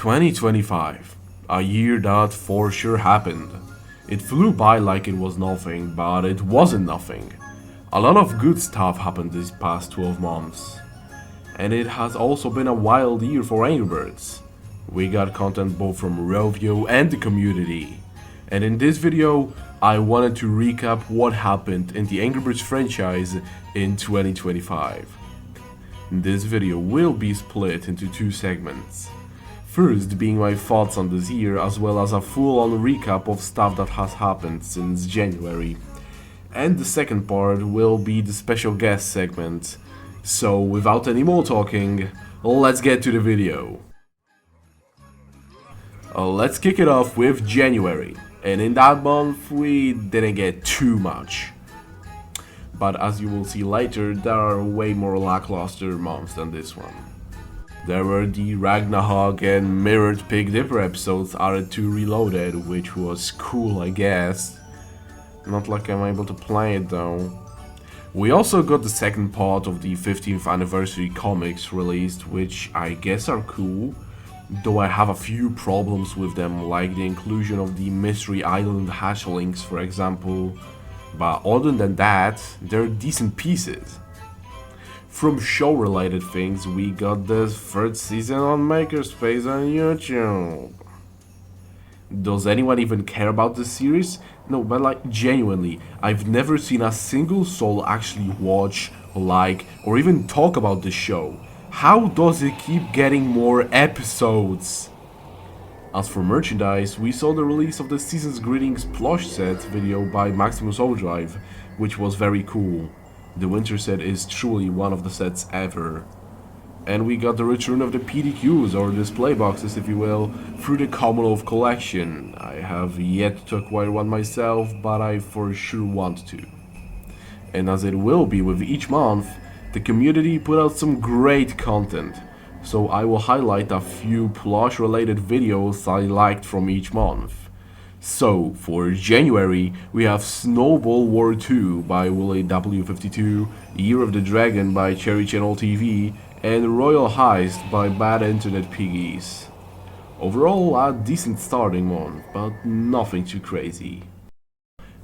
2025, a year that for sure happened. It flew by like it was nothing, but it wasn't nothing. A lot of good stuff happened these past 12 months. And it has also been a wild year for Angry Birds. We got content both from Rovio and the community. And in this video, I wanted to recap what happened in the Angry Birds franchise in 2025. This video will be split into two segments. First being my thoughts on this year, as well as a full-on recap of stuff that has happened since January. And the second part will be the special guest segment. So without any more talking, let's get to the video. Let's kick it off with January, and in that month we didn't get too much. But as you will see later, there are way more lackluster months than this one. There were the Ragnarok and Mirrored Pig Dipper episodes added to Reloaded, which was cool, I guess. Not like I'm able to play it though. We also got the second part of the 15th anniversary comics released, which I guess are cool, though I have a few problems with them, like the inclusion of the Mystery Island hatchlings, for example. But other than that, they're decent pieces. From show-related things, we got the third season on Makerspace on YouTube. Does anyone even care about this series? No, but like genuinely, I've never seen a single soul actually watch, like, or even talk about this show. How does it keep getting more episodes? As for merchandise, we saw the release of the season's Greedings Plush set video by Maximus Overdrive, which was very cool. The winter set is truly one of the sets ever. And we got the return of the PDQs, or display boxes if you will, through the Commonwealth collection. I have yet to acquire one myself, but I for sure want to. And as it will be with each month, the community put out some great content. So I will highlight a few Plush related videos I liked from each month. So for January, we have Snowball War 2 by Willie W52, Year of the Dragon by Cherry Channel TV, and Royal Heist by Bad Internet Piggies. Overall a decent starting month, but nothing too crazy.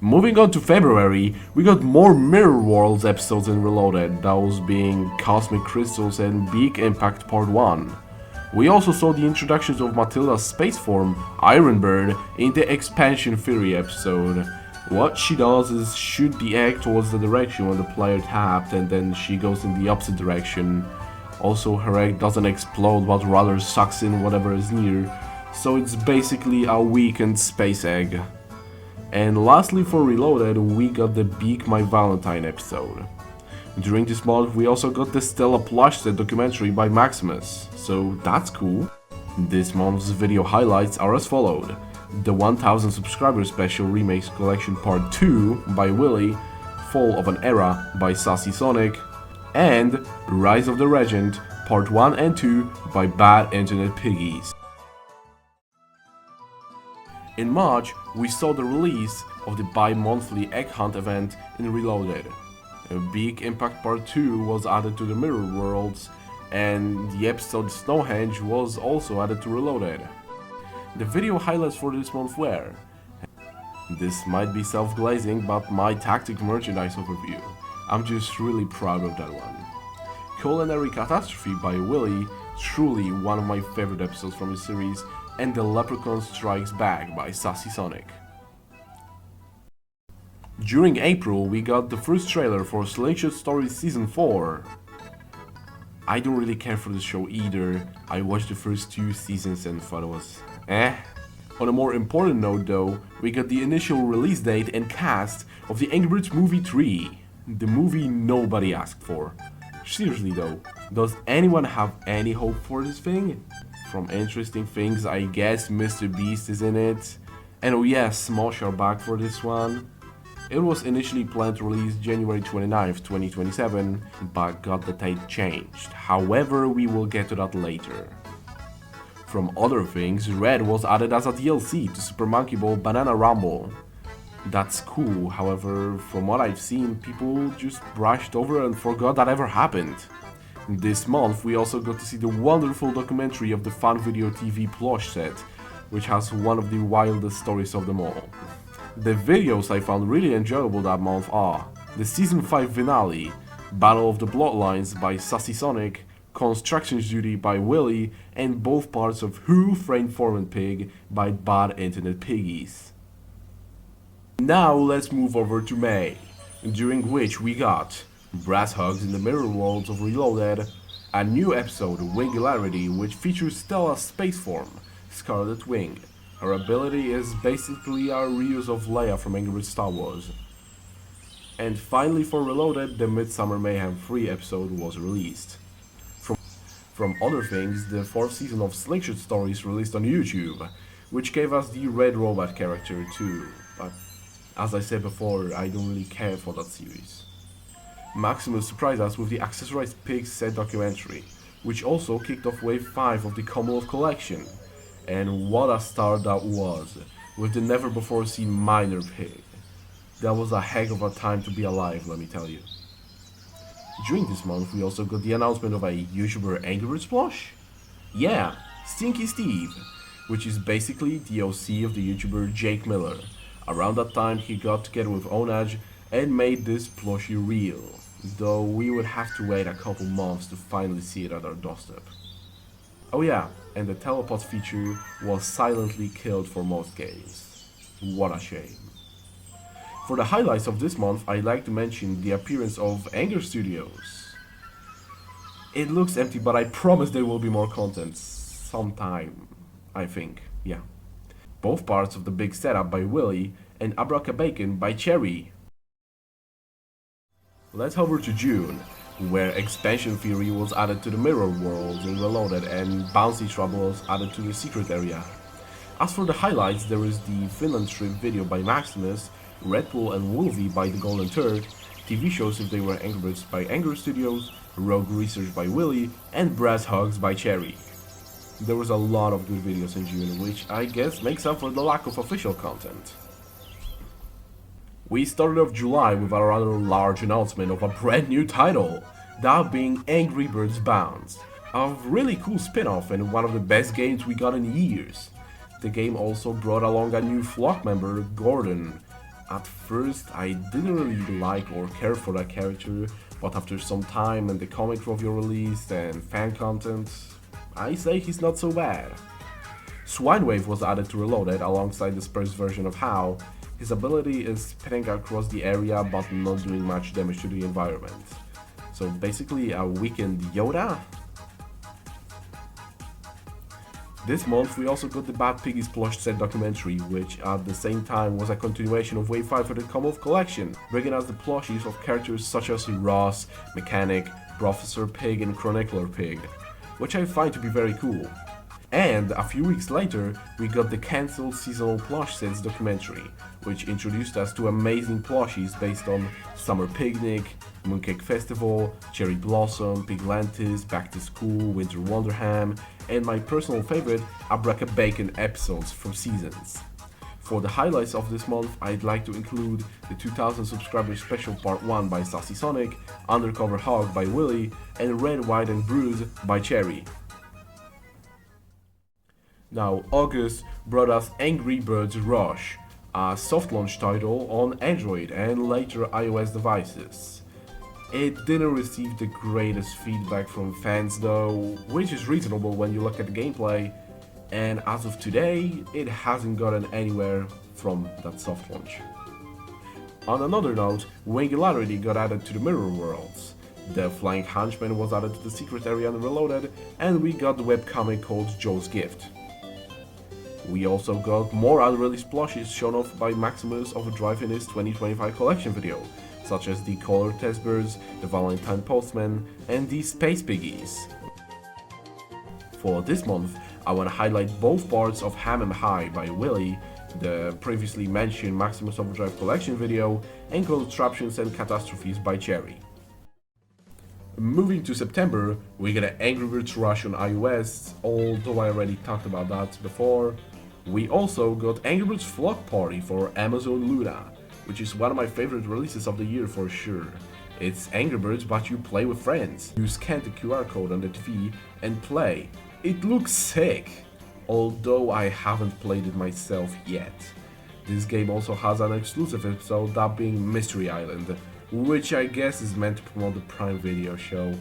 Moving on to February, we got more Mirror Worlds episodes in Reloaded, those being Cosmic Crystals and Big Impact Part 1. We also saw the introductions of Matilda's space form, Iron Bird, in the Expansion Theory episode. What she does is shoot the egg towards the direction when the player tapped, and then she goes in the opposite direction. Also, her egg doesn't explode but rather sucks in whatever is near, so it's basically a weakened space egg. And lastly for Reloaded, we got the Beak My Valentine episode. During this month we also got the Stella Plush set documentary by Maximus, so that's cool. This month's video highlights are as followed: the 1000 subscriber special remakes collection part 2 by Willie, Fall of an Era by Sassy Sonic, and Rise of the Regent part 1 and 2 by Bad Internet Piggies. In March, we saw the release of the bi-monthly Egg Hunt event in Reloaded. A Big Impact Part 2 was added to the Mirror Worlds, and the episode Snowhenge was also added to Reloaded. The video highlights for this month were: this might be self-glazing, but my tactic merchandise overview. I'm just really proud of that one. Culinary Catastrophe by Willie, truly one of my favorite episodes from the series, and The Leprechaun Strikes Back by Sassy Sonic. During April, we got the first trailer for Slingshot Stories Season 4. I don't really care for the show either. I watched the first 2 seasons and thought it was eh. On a more important note though, we got the initial release date and cast of the Angry Birds Movie 3. The movie nobody asked for. Seriously though, does anyone have any hope for this thing? From interesting things, I guess Mr. Beast is in it. And oh yes, Smosh are back for this one. It was initially planned to release January 29th, 2027, but got the date changed. However, we will get to that later. From other things, Red was added as a DLC to Super Monkey Ball Banana Rumble. That's cool, however, from what I've seen, people just brushed over and forgot that ever happened. This month we also got to see the wonderful documentary of the Fun Video TV Plush set, which has one of the wildest stories of them all. The videos I found really enjoyable that month are the Season 5 finale, Battle of the Bloodlines by Sassy Sonic, Construction Duty by Willy, and both parts of Who Framed Foreman Pig by Bad Internet Piggies. Now let's move over to May, during which we got Brass Hogs in the Mirror Worlds of Reloaded, a new episode, Wingularity, which features Stella's space form, Scarlet Wing. Her ability is basically a reuse of Leia from Angry Birds Star Wars. And finally for Reloaded, the Midsummer Mayhem 3 episode was released. From other things, the 4th season of Slingshot Stories released on YouTube, which gave us the Red Robot character too, but as I said before, I don't really care for that series. Maximus surprised us with the Accessorized Pigs set documentary, which also kicked off Wave 5 of the Commonwealth Collection. And what a start that was, with the never before seen Minor Pig. That was a heck of a time to be alive, let me tell you. During this month we also got the announcement of a YouTuber Angry Birds plush? Yeah, Stinky Steve, which is basically the OC of the YouTuber Jake Miller. Around that time he got together with Onage and made this plushie real, though we would have to wait a couple months to finally see it at our doorstep. Oh yeah, and the teleport feature was silently killed for most games. What a shame. For the highlights of this month, I'd like to mention the appearance of Anger Studios. It looks empty, but I promise there will be more content sometime, I think, yeah. Both parts of the big setup by Willy and Abracabacon by Cherry. Let's hover to June, where Expansion Theory was added to the Mirror Worlds in Reloaded and Bouncy Trouble was added to the Secret Area. As for the highlights, there is the Finland trip video by Maximus, Red Bull and Wolvie by The Golden Turd, TV shows If They Were Angry Birds by Anger Studios, Rogue Research by Willy, and Brass Hogs by Cherry. There was a lot of good videos in June, which I guess makes up for the lack of official content. We started off July with a rather large announcement of a brand new title, that being Angry Birds Bounce, a really cool spin-off and one of the best games we got in years. The game also brought along a new flock member, Gordon. At first I didn't really like or care for that character, but after some time and the comic review released and fan content, I say he's not so bad. Swinewave was added to Reloaded alongside the Spurs version of How. His ability is spinning across the area but not doing much damage to the environment. So basically a weakened Yoda? This month we also got the Bad Piggies plush set documentary, which at the same time was a continuation of Wave 5 for the Commonwealth Collection, bringing us the plushies of characters such as Ross, Mechanic, Professor Pig and Chronicler Pig, which I find to be very cool. And a few weeks later, we got the cancelled seasonal plush sets documentary, which introduced us to amazing plushies based on Summer Pignic, Mooncake Festival, Cherry Blossom, Piglantis, Back to School, Winter Wonderham, and my personal favorite, Abracabacon episodes from Seasons. For the highlights of this month, I'd like to include the 2000 subscribers special part 1 by Sassy Sonic, Undercover Hog by Willy, and Red, White and Bruise by Cherry. Now, August brought us Angry Birds Rush, a soft launch title on Android and later iOS devices. It didn't receive the greatest feedback from fans though, which is reasonable when you look at the gameplay, and as of today, it hasn't gotten anywhere from that soft launch. On another note, Wingularity got added to the Mirror Worlds. The Flying Henchman was added to the Secret Area and Reloaded, and we got the webcomic called Joe's Gift. We also got more unreleased plushies shown off by Maximus Overdrive in his 2025 collection video, such as the Color Test Birds, the Valentine Postman, and the Space Piggies. For this month, I want to highlight both parts of Ham and High by Willy, the previously mentioned Maximus Overdrive collection video, and Contraptions and Catastrophes by Cherry. Moving to September, we get an Angry Birds Rush on iOS, although I already talked about that before. We also got Angry Birds Flock Party for Amazon Luna, which is one of my favorite releases of the year for sure. It's Angry Birds, but you play with friends. You scan the QR code on the TV and play. It looks sick, although I haven't played it myself yet. This game also has an exclusive episode, that being Mystery Island, which I guess is meant to promote the Prime Video show,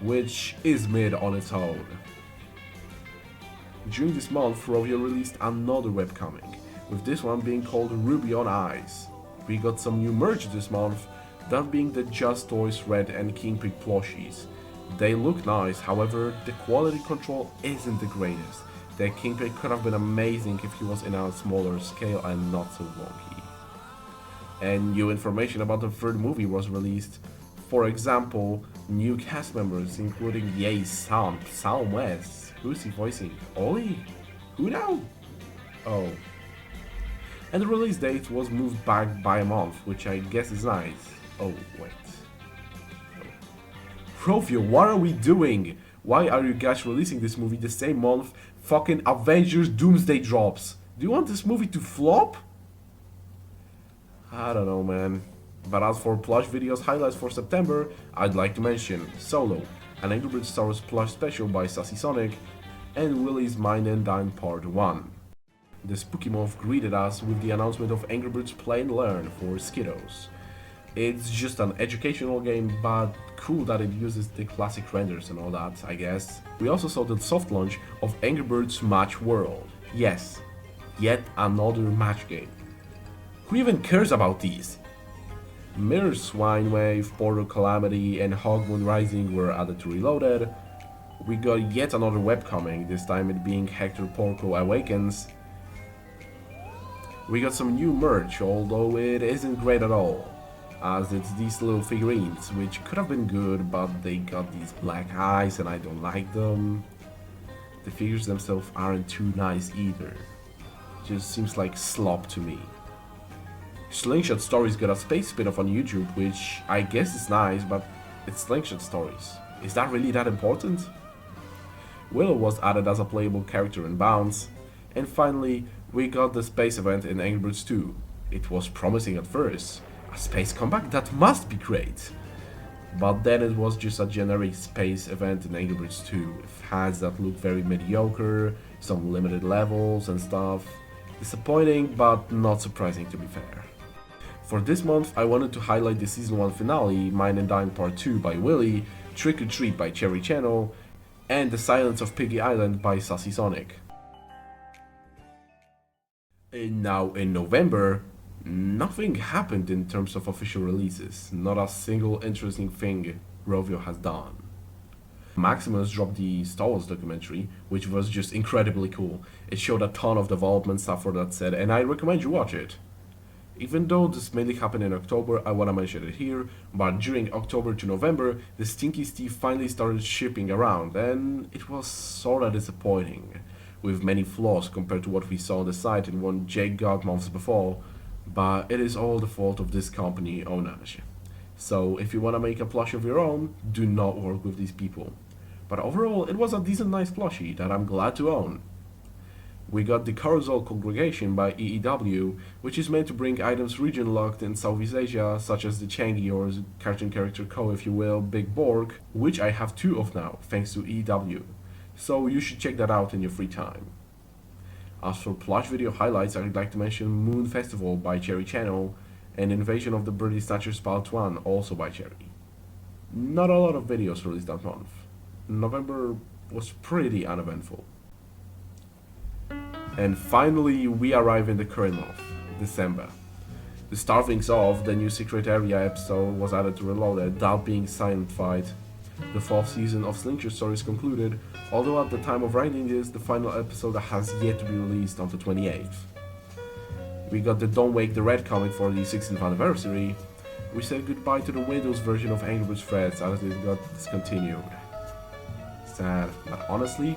which is mid on its own. During this month, Rovio released another webcomic, with this one being called Ruby on Ice. We got some new merch this month, that being the Just Toys Red and Kingpin plushies. They look nice, however, the quality control isn't the greatest. The Kingpin could have been amazing if he was in a smaller scale and not so wonky. And new information about the third movie was released. For example, new cast members including Ye's son, Sam West. Who's he voicing? Ollie? Who now? Oh. And the release date was moved back by a month, which I guess is nice. Oh, wait. Rovio, what are we doing? Why are you guys releasing this movie the same month fucking Avengers Doomsday drops? Do you want this movie to flop? I don't know, man. But as for Plush videos highlights for September, I'd like to mention Solo, an Angry Birds Star Wars Plush special by Sassy Sonic, and Willy's Mine and Dine Part 1. The spooky month greeted us with the announcement of Angry Birds Play and Learn for Skiddos. It's just an educational game, but cool that it uses the classic renders and all that, I guess. We also saw the soft launch of Angry Birds Match World. Yes, yet another match game. Who even cares about these? Mirror Swine Wave, Portal Calamity, and Hog Moon Rising were added to Reloaded. We got yet another webcomic, this time it being Hector Porco Awakens. We got some new merch, although it isn't great at all, as it's these little figurines, which could have been good, but they got these black eyes and I don't like them. The figures themselves aren't too nice either. Just seems like slop to me. Slingshot Stories got a space spin-off on YouTube, which I guess is nice, but it's Slingshot Stories. Is that really that important? Willow was added as a playable character in Bounce. And finally, we got the space event in Angry Birds 2. It was promising at first. A space comeback? That must be great! But then it was just a generic space event in Angry Birds 2, with hats that looked very mediocre, some limited levels and stuff. Disappointing, but not surprising to be fair. For this month, I wanted to highlight the Season 1 finale, Mine and Dine Part 2 by Willy, Trick or Treat by Cherry Channel, and The Silence of Piggy Island by Sassy Sonic. And now in November, nothing happened in terms of official releases, not a single interesting thing Rovio has done. Maximus dropped the Star Wars documentary, which was just incredibly cool. It showed a ton of development stuff for that set, and I recommend you watch it. Even though this mainly happened in October, I wanna mention it here, but during October to November, the Stinky Steve finally started shipping around, and it was sorta disappointing, with many flaws compared to what we saw on the site and what Jake got months before, but it is all the fault of this company owners. So if you wanna make a plush of your own, do not work with these people. But overall, it was a decent nice plushie that I'm glad to own. We got the Carousel Congregation by EEW, which is meant to bring items region locked in Southeast Asia, such as the Changi or cartoon character Ko, if you will, Big Borg, which I have 2 of now, thanks to EEW. So you should check that out in your free time. As for plush video highlights, I'd like to mention Moon Festival by Cherry Channel and Invasion of the British Snatchers Part 1, also by Cherry. Not a lot of videos released that month. November was pretty uneventful. And finally, we arrive in the current month, December. To start things off, the new Secret Area episode was added to Reloaded, that being Silent Fight. The 4th season of Slingshot Stories concluded, although at the time of writing this, the final episode has yet to be released on the 28th. We got the Don't Wake the Red comic for the 16th anniversary. We said goodbye to the Windows version of Angry Birds Threads as it got discontinued. Sad, but honestly,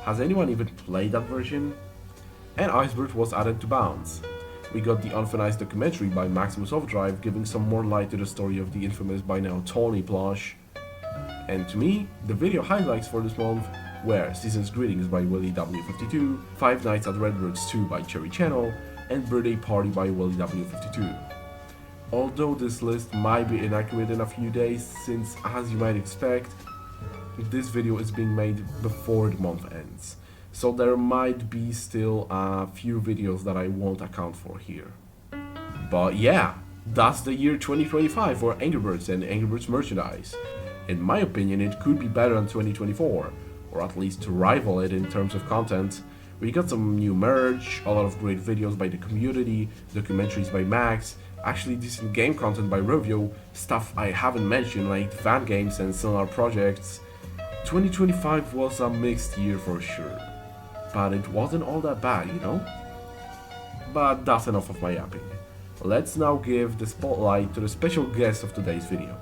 has anyone even played that version? And Iceberg was added to Bounce. We got the Unfinished documentary by Maximus Overdrive, giving some more light to the story of the infamous by now Tony Plush. And to me, the video highlights for this month were Season's Greetings by Willy W52, Five Nights at Redbirds 2 by Cherry Channel, and Birthday Party by Willy W52. Although this list might be inaccurate in a few days, since as you might expect, this video is being made before the month ends. So there might be still a few videos that I won't account for here. But yeah, that's the year 2025 for Angry Birds and Angry Birds merchandise. In my opinion, it could be better than 2024, or at least to rival it in terms of content. We got some new merch, a lot of great videos by the community, documentaries by Max, actually decent game content by Rovio, stuff I haven't mentioned like fan games and similar projects. 2025 was a mixed year for sure, but it wasn't all that bad, you know? But that's enough of my yapping. Let's now give the spotlight to the special guest of today's video.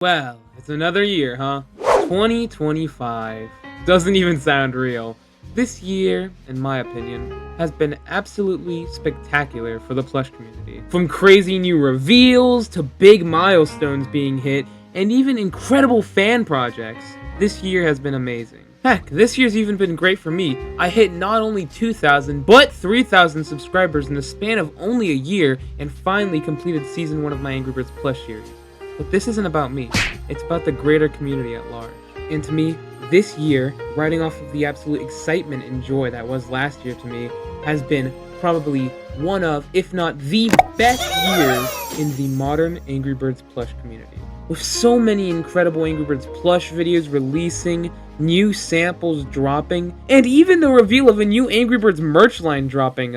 Well, it's another year, huh? 2025. Doesn't even sound real. This year, in my opinion, has been absolutely spectacular for the Plush community. From crazy new reveals to big milestones being hit, and even incredible fan projects, this year has been amazing. Heck, this year's even been great for me. I hit not only 2,000, but 3,000 subscribers in the span of only a year, and finally completed Season 1 of my Angry Birds Plush series. But this isn't about me, it's about the greater community at large. And to me, this year, riding off of the absolute excitement and joy that was last year to me, has been probably one of, if not the best years in the modern Angry Birds Plush community. With so many incredible Angry Birds Plush videos releasing, new samples dropping, and even the reveal of a new Angry Birds merch line dropping,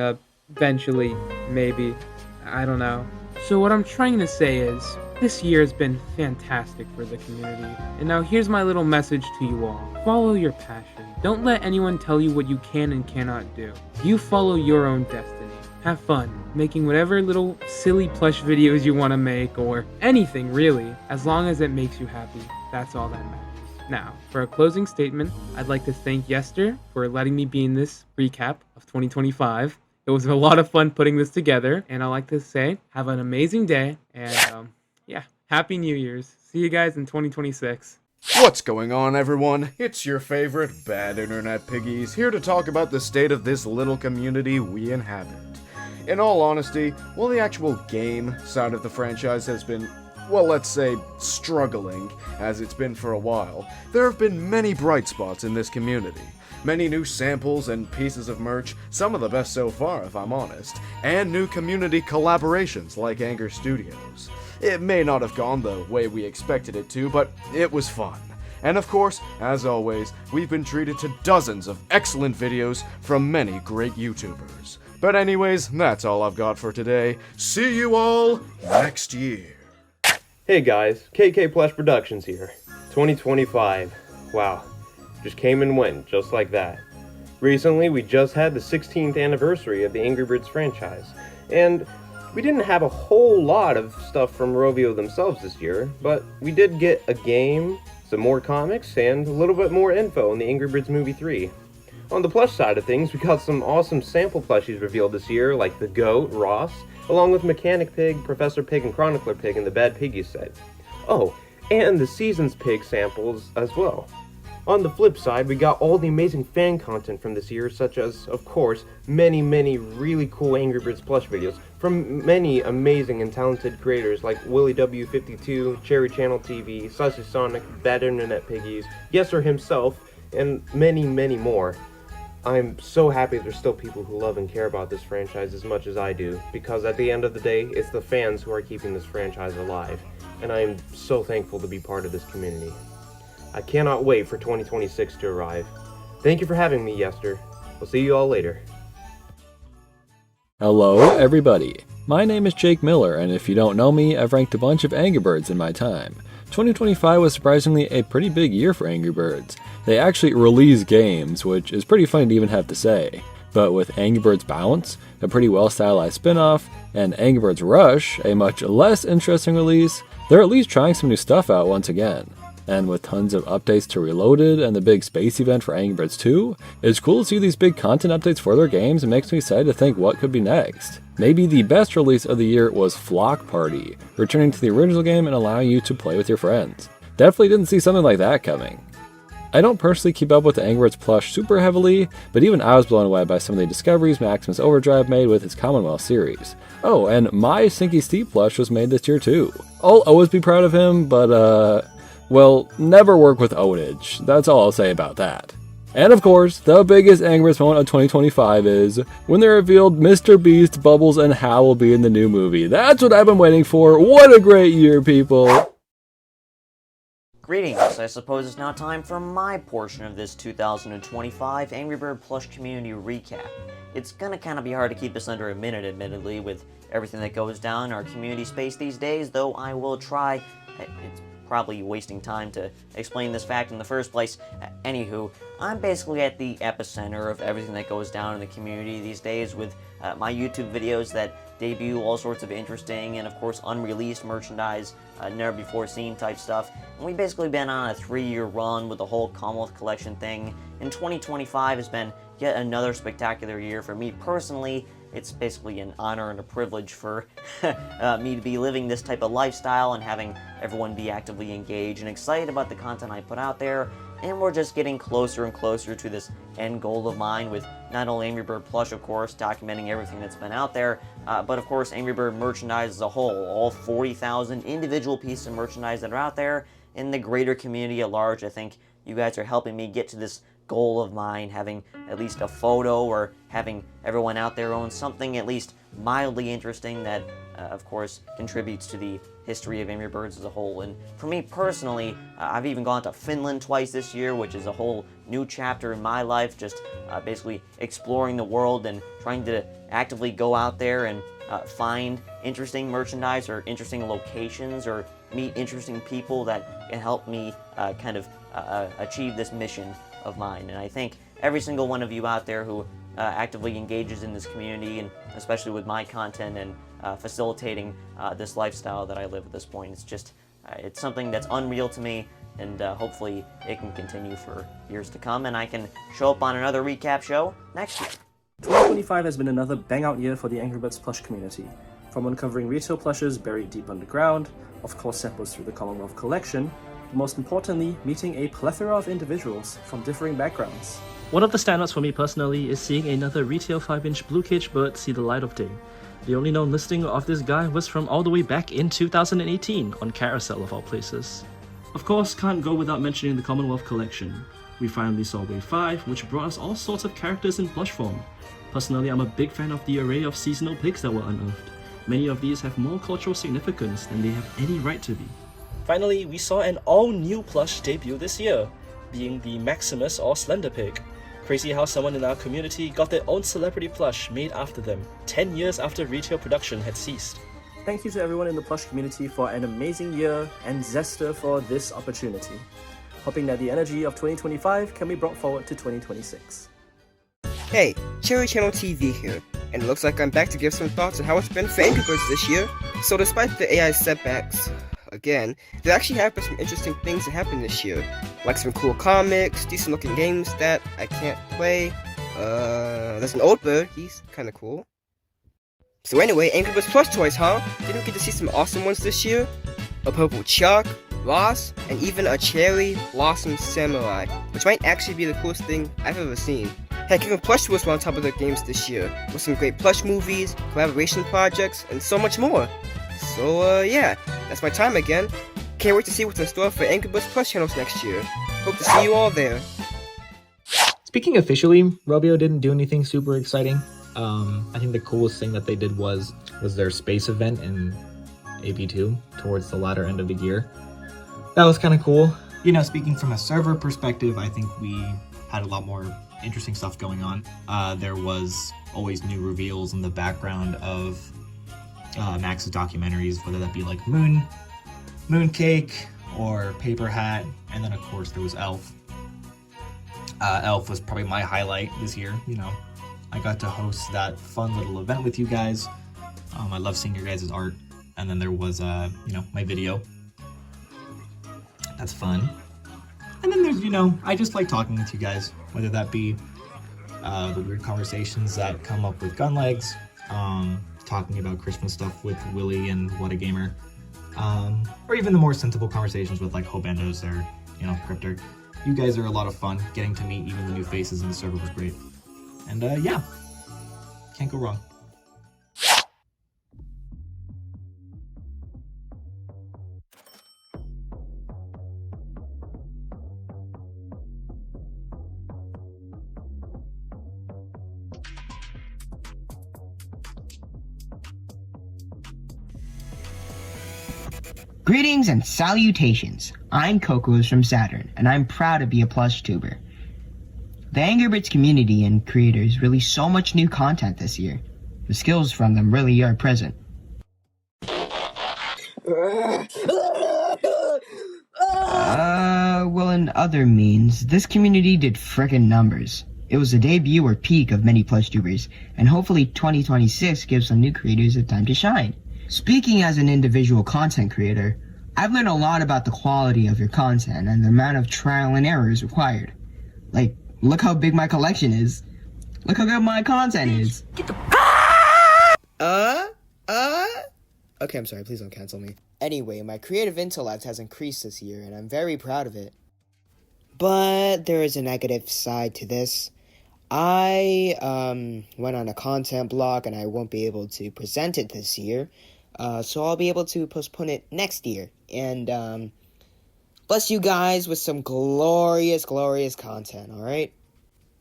eventually, maybe. I don't know. So what I'm trying to say is, this year has been fantastic for the community, and now here's my little message to you all. Follow your passion. Don't let anyone tell you what you can and cannot do. You follow your own destiny. Have fun, making whatever little silly plush videos you want to make, or anything really, as long as it makes you happy. That's all that matters. Now, for a closing statement, I'd like to thank Yester for letting me be in this recap of 2025. It was a lot of fun putting this together, and I'd like to say, have an amazing day, and yeah, Happy New Year's. See you guys in 2026. What's going on, everyone? It's your favorite bad internet piggies, here to talk about the state of this little community we inhabit. In all honesty, while the actual game side of the franchise has been, well, let's say, struggling, as it's been for a while, there have been many bright spots in this community. Many new samples and pieces of merch, some of the best so far if I'm honest, and new community collaborations like Anger Studios. It may not have gone the way we expected it to, but it was fun. And of course, as always, we've been treated to dozens of excellent videos from many great YouTubers. But anyways, that's all I've got for today. See you all next year. Hey guys, KK Plush Productions here. 2025. Wow. Just came and went, just like that. Recently, we just had the 16th anniversary of the Angry Birds franchise, and we didn't have a whole lot of stuff from Rovio themselves this year, but we did get a game, some more comics, and a little bit more info on the Angry Birds Movie 3. On the plush side of things, we got some awesome sample plushies revealed this year, like the Goat, Ross, along with Mechanic Pig, Professor Pig, and Chronicler Pig in the Bad Piggy set. Oh, and the Seasons Pig samples as well. On the flip side, we got all the amazing fan content from this year, such as, of course, many really cool Angry Birds plush videos from many amazing and talented creators like Willie W52, Cherry Channel TV, Sausage Sonic, Bad Internet Piggies, Yester himself, and many more. I'm so happy there's still people who love and care about this franchise as much as I do, because at the end of the day, it's the fans who are keeping this franchise alive, and I am so thankful to be part of this community. I cannot wait for 2026 to arrive. Thank you for having me, Yester. We'll see you all later. Hello, everybody. My name is Jake Miller, and if you don't know me, I've ranked a bunch of Angry Birds in my time. 2025 was surprisingly a pretty big year for Angry Birds. They actually released games, which is pretty funny to even have to say. But with Angry Birds Balance, a pretty well-stylized spin-off, and Angry Birds Rush, a much less interesting release, they're at least trying some new stuff out once again. And with tons of updates to Reloaded and the big space event for Angry Birds 2, it's cool to see these big content updates for their games and makes me excited to think what could be next. Maybe the best release of the year was Flock Party, returning to the original game and allowing you to play with your friends. Definitely didn't see something like that coming. I don't personally keep up with the Angry Birds plush super heavily, but even I was blown away by some of the discoveries Maximus Overdrive made with his Commonwealth series. Oh, and my Stinky Steve plush was made this year too. I'll always be proud of him, but well, never work with ownage. That's all I'll say about that. And of course, the biggest Angry Birds moment of 2025 is when they revealed Mr. Beast, Bubbles, and Hal will be in the new movie. That's what I've been waiting for. What a great year, people! Greetings, I suppose it's now time for my portion of this 2025 Angry Bird Plush Community Recap. It's gonna kinda be hard to keep this under a minute, admittedly, with everything that goes down in our community space these days, though I will try. It's probably wasting time to explain this fact in the first place. Anywho, I'm basically at the epicenter of everything that goes down in the community these days with my YouTube videos that debut all sorts of interesting and of course unreleased merchandise, never before seen type stuff. And we've basically been on a 3-year run with the whole Commonwealth Collection thing, and 2025 has been yet another spectacular year for me personally. It's basically an honor and a privilege for me to be living this type of lifestyle and having everyone be actively engaged and excited about the content I put out there. And we're just getting closer and closer to this end goal of mine with not only Angry Bird Plush, of course, documenting everything that's been out there, but of course Angry Bird merchandise as a whole, all 40,000 individual pieces of merchandise that are out there in the greater community at large. I think you guys are helping me get to this goal of mine, having at least a photo or having everyone out there own something at least mildly interesting that, of course, contributes to the history of Angry Birds as a whole. And for me personally, I've even gone to Finland twice this year, which is a whole new chapter in my life, just basically exploring the world and trying to actively go out there and find interesting merchandise or interesting locations or meet interesting people that can help me kind of achieve this mission of mine. And I think every single one of you out there who actively engages in this community, and especially with my content and facilitating this lifestyle that I live at this point, it's just it's something that's unreal to me, and hopefully it can continue for years to come and I can show up on another recap show next year. 2025 has been another bang-out year for the Angry Birds plush community. From uncovering retail plushes buried deep underground, of course samples through the Commonwealth Collection, but most importantly, meeting a plethora of individuals from differing backgrounds. One of the standouts for me personally is seeing another retail 5-inch blue cage bird see the light of day. The only known listing of this guy was from all the way back in 2018 on Carousel of all places. Of course, can't go without mentioning the Commonwealth Collection. We finally saw Wave 5, which brought us all sorts of characters in plush form. Personally, I'm a big fan of the array of seasonal pigs that were unearthed. Many of these have more cultural significance than they have any right to be. Finally, we saw an all-new plush debut this year, being the Maximus or Slender Pig. Crazy how someone in our community got their own celebrity plush made after them, 10 years after retail production had ceased. Thank you to everyone in the plush community for an amazing year, and Yester for this opportunity. Hoping that the energy of 2025 can be brought forward to 2026. Hey, Cherry Channel TV here, and it looks like I'm back to give some thoughts on how it's been for Angry Birds this year. So despite the AI setbacks, again, there actually have been some interesting things that happened this year, like some cool comics, decent looking games that I can't play. There's an old bird, he's kinda cool. So anyway, Angry Birds plush toys, huh? Didn't we get to see some awesome ones this year? A purple Chuck, Ross, and even a cherry blossom samurai, which might actually be the coolest thing I've ever seen. Heck, even Plush was on top of their games this year, with some great plush movies, collaboration projects, and so much more. So yeah, that's my time again. Can't wait to see what's in store for Angry Birds plush channels next year. Hope to see you all there. Speaking officially, Robio didn't do anything super exciting. I think the coolest thing that they did was their space event in AP2 towards the latter end of the year. That was kind of cool. You know, speaking from a server perspective, I think we had a lot more interesting stuff going on. There was always new reveals in the background of Max's documentaries, whether that be like Mooncake or Paper Hat, and then of course there was Elf. Elf was probably my highlight this year. You know, I got to host that fun little event with you guys. I love seeing your guys' art. And then there was, you know, my video. That's fun. And then there's, you know, I just like talking with you guys, whether that be the weird conversations that come up with Gun Legs, talking about Christmas stuff with Willie and What a Gamer, or even the more sensible conversations with like Hobandos or, you know, Cryptor. You guys are a lot of fun. Getting to meet even the new faces in the server was great. And yeah, can't go wrong. Greetings and salutations. I'm Kokos from Saturn, and I'm proud to be a plush tuber. The Angry Birds community and creators released so much new content this year. The skills from them really are present. Well, in other means, this community did frickin' numbers. It was the debut or peak of many plush tubers, and hopefully 2026 gives some new creators a time to shine. Speaking as an individual content creator, I've learned a lot about the quality of your content and the amount of trial and errors required. Like, look how big my collection is. Look how good my content is. Okay, I'm sorry, please don't cancel me. Anyway, my creative intellect has increased this year, and I'm very proud of it. But there is a negative side to this. I went on a content block, and I won't be able to present it this year. So I'll be able to postpone it next year. And bless you guys with some glorious, glorious content, alright?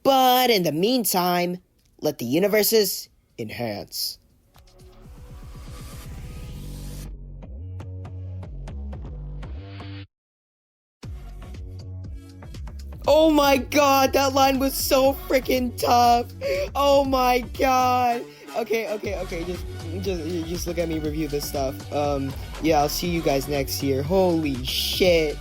But in the meantime, let the universes enhance. Oh my god, that line was so freaking tough. Oh my god. Okay, just look at me review this stuff. Yeah, I'll see you guys next year. Holy shit.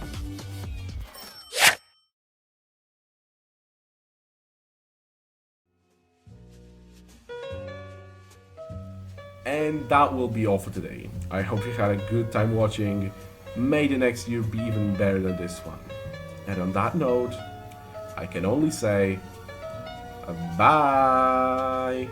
And that will be all for today. I hope you had a good time watching. May the next year be even better than this one. And on that note, I can only say, bye!